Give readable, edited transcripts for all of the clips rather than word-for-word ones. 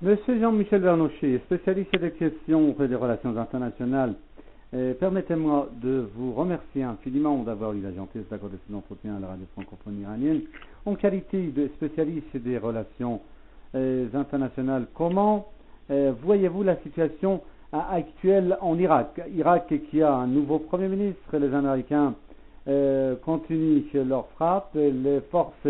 Monsieur Jean-Michel Vernochet, spécialiste des questions et des relations internationales, permettez-moi de vous remercier infiniment d'avoir eu la gentillesse d'accorder cet entretien à la radio francophone iranienne. En qualité de spécialiste des relations internationales, comment voyez-vous la situation actuelle en Irak? Irak qui a un nouveau Premier ministre, les Américains continuent leur frappe, les forces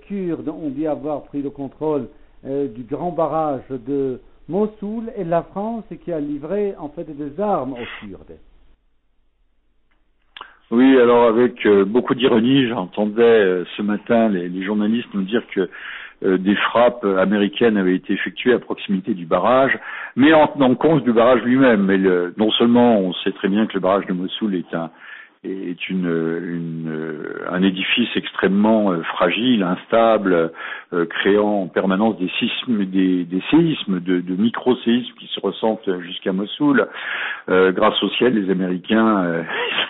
kurdes ont dit avoir pris le contrôle du grand barrage de Mossoul, et la France qui a livré en fait des armes aux Kurdes. Oui, alors avec beaucoup d'ironie, j'entendais ce matin les journalistes nous dire que des frappes américaines avaient été effectuées à proximité du barrage, mais en tenant compte du barrage lui-même. Mais non seulement on sait très bien que le barrage de Mossoul est un édifice extrêmement fragile, instable, créant en permanence des séismes, de micro-séismes qui se ressentent jusqu'à Mossoul. Grâce au ciel, les Américains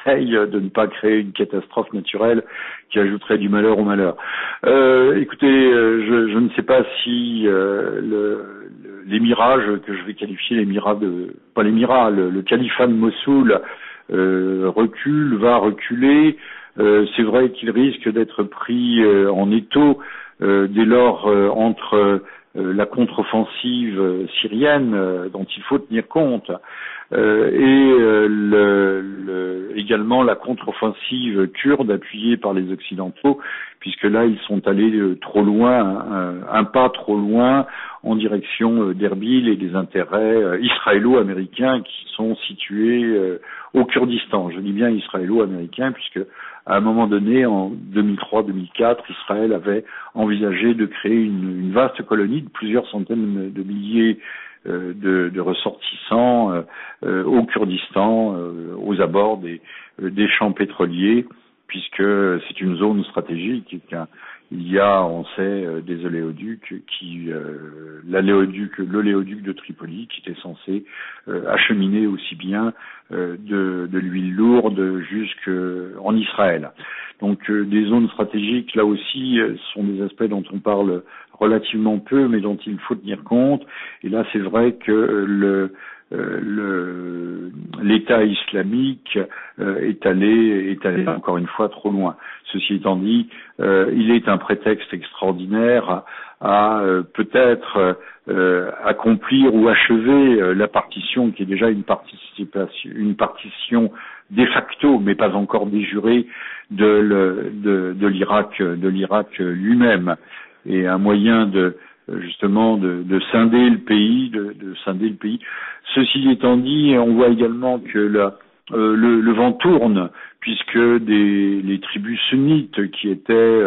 essayent de ne pas créer une catastrophe naturelle qui ajouterait du malheur au malheur. Écoutez, je ne sais pas si les mirages que je vais qualifier le califat de Mossoul va reculer. C'est vrai qu'il risque d'être pris en étau dès lors entre la contre-offensive syrienne dont il faut tenir compte et également la contre-offensive kurde appuyée par les Occidentaux, puisque là ils sont allés trop loin, un pas trop loin en direction d'Erbil et des intérêts israélo-américains qui sont situés au Kurdistan. Je dis bien israélo-américains puisque à un moment donné, en 2003-2004, Israël avait envisagé de créer une vaste colonie de plusieurs centaines de milliers de ressortissants au Kurdistan, aux abords des champs pétroliers, puisque c'est une zone stratégique. Il y a, on sait, des oléoducs l'oléoduc de Tripoli qui était censé acheminer aussi bien de l'huile lourde jusqu'en Israël. Donc des zones stratégiques, là aussi, sont des aspects dont on parle relativement peu, mais dont il faut tenir compte. Et là, c'est vrai que l'État islamique est allé encore une fois trop loin. Ceci étant dit, il est un prétexte extraordinaire à peut-être accomplir ou achever la partition qui est déjà une partition de facto, mais pas encore déjurée de l'Irak lui-même, et un moyen justement de scinder le pays, de scinder le pays. Ceci étant dit, on voit également que le vent tourne, puisque les tribus sunnites qui étaient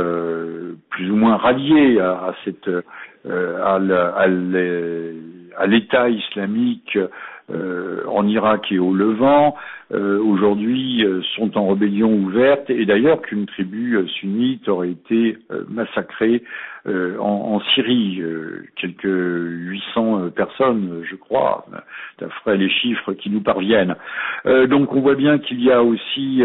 plus ou moins ralliées à l'État islamique en Irak et au Levant, aujourd'hui sont en rébellion ouverte, et d'ailleurs qu'une tribu sunnite aurait été massacrée en Syrie, quelques 800 personnes, je crois, d'après les chiffres qui nous parviennent. Donc on voit bien qu'il y a aussi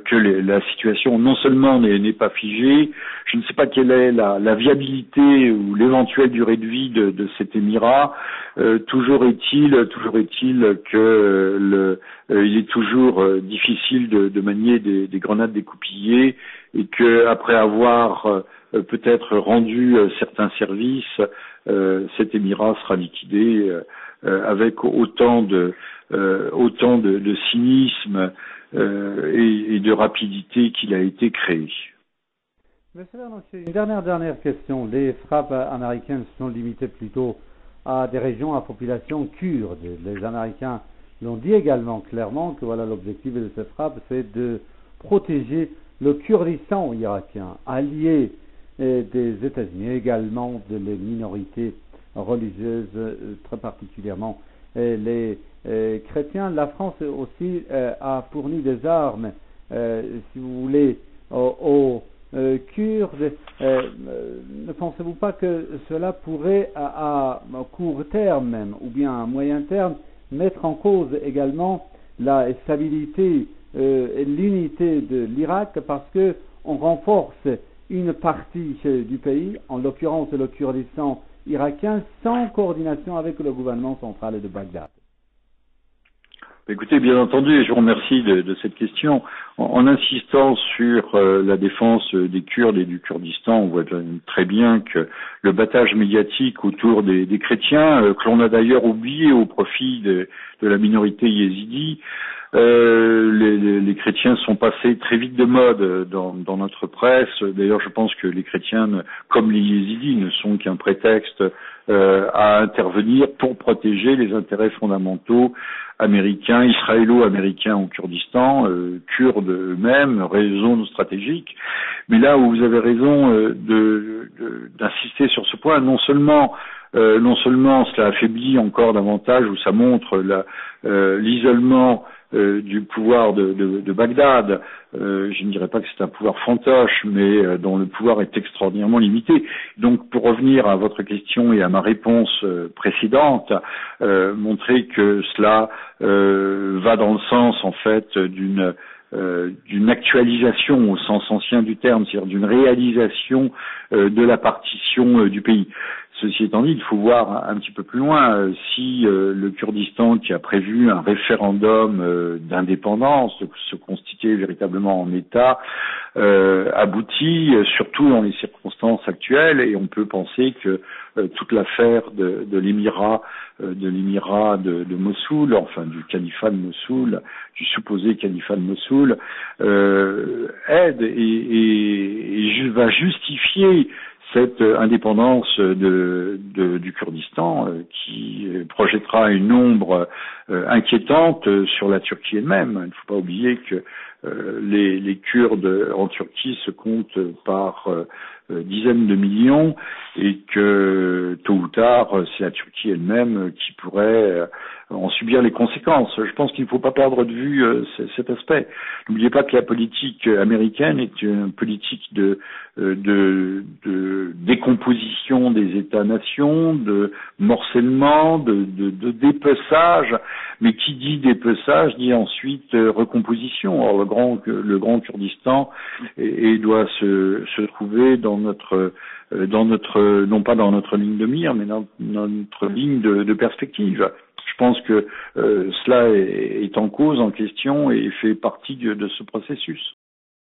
que la situation non seulement n'est pas figée, je ne sais pas quelle est la viabilité ou l'éventuelle durée de vie de cet émirat. Toujours est-il que il est toujours difficile de manier des grenades découpillées, et que après avoir peut-être rendu certains services, cet émirat sera liquidé avec autant de cynisme et de rapidité qu'il a été créé. Monsieur Vernochet, une dernière question. Les frappes américaines sont limitées plutôt à des régions à population kurde. Les Américains l'ont dit également clairement que voilà, l'objectif de ces frappes, c'est de protéger le Kurdistan irakien, allié des États-Unis, également de les minorités religieuses, très particulièrement les chrétiens. La France aussi a fourni des armes, si vous voulez, aux Kurdes. Ne pensez-vous pas que cela pourrait, à court terme même, ou bien à moyen terme, mettre en cause également la stabilité et l'unité de l'Irak, parce que on renforce une partie du pays, en l'occurrence le Kurdistan irakien, sans coordination avec le gouvernement central de Bagdad? Écoutez, bien entendu, et je vous remercie de cette question. En insistant sur la défense des Kurdes et du Kurdistan, on voit très bien que le battage médiatique autour des chrétiens, que l'on a d'ailleurs oublié au profit de la minorité yézidi, les chrétiens sont passés très vite de mode dans notre presse. D'ailleurs, je pense que les chrétiens, comme les yézidis, ne sont qu'un prétexte à intervenir pour protéger les intérêts fondamentaux américains, israélo-américains au Kurdistan, kurdes eux-mêmes, raison stratégique. Mais là où vous avez raison d'insister sur ce point, non seulement cela affaiblit encore davantage, ou ça montre l'isolement du pouvoir de Bagdad. Je ne dirais pas que c'est un pouvoir fantoche, mais dont le pouvoir est extraordinairement limité. Donc, pour revenir à votre question et à ma réponse précédente, montrer que cela va dans le sens, en fait, d'une actualisation au sens ancien du terme, c'est-à-dire d'une réalisation de la partition du pays. Ceci étant dit, il faut voir un petit peu plus loin. Si le Kurdistan, qui a prévu un référendum d'indépendance, de se constituer véritablement en État, aboutit, surtout dans les circonstances actuelles, et on peut penser que toute l'affaire de l'émirat de Mossoul, enfin du califat de Mossoul, du supposé califat de Mossoul, aide et va justifier cette indépendance du Kurdistan qui projettera une ombre inquiétante sur la Turquie elle-même. Il ne faut pas oublier que les Kurdes en Turquie se comptent par dizaines de millions et que tôt ou tard, c'est la Turquie elle-même qui pourrait en subir les conséquences. Je pense qu'il ne faut pas perdre de vue cet aspect. N'oubliez pas que la politique américaine est une politique de décomposition des États-nations, de morcellement, de dépeçage, mais qui dit dépeçage dit ensuite recomposition. Or, le grand Kurdistan doit se trouver dans notre non pas dans notre ligne de mire, mais dans notre ligne de perspective. Je pense que cela est en cause, en question, et fait partie de ce processus.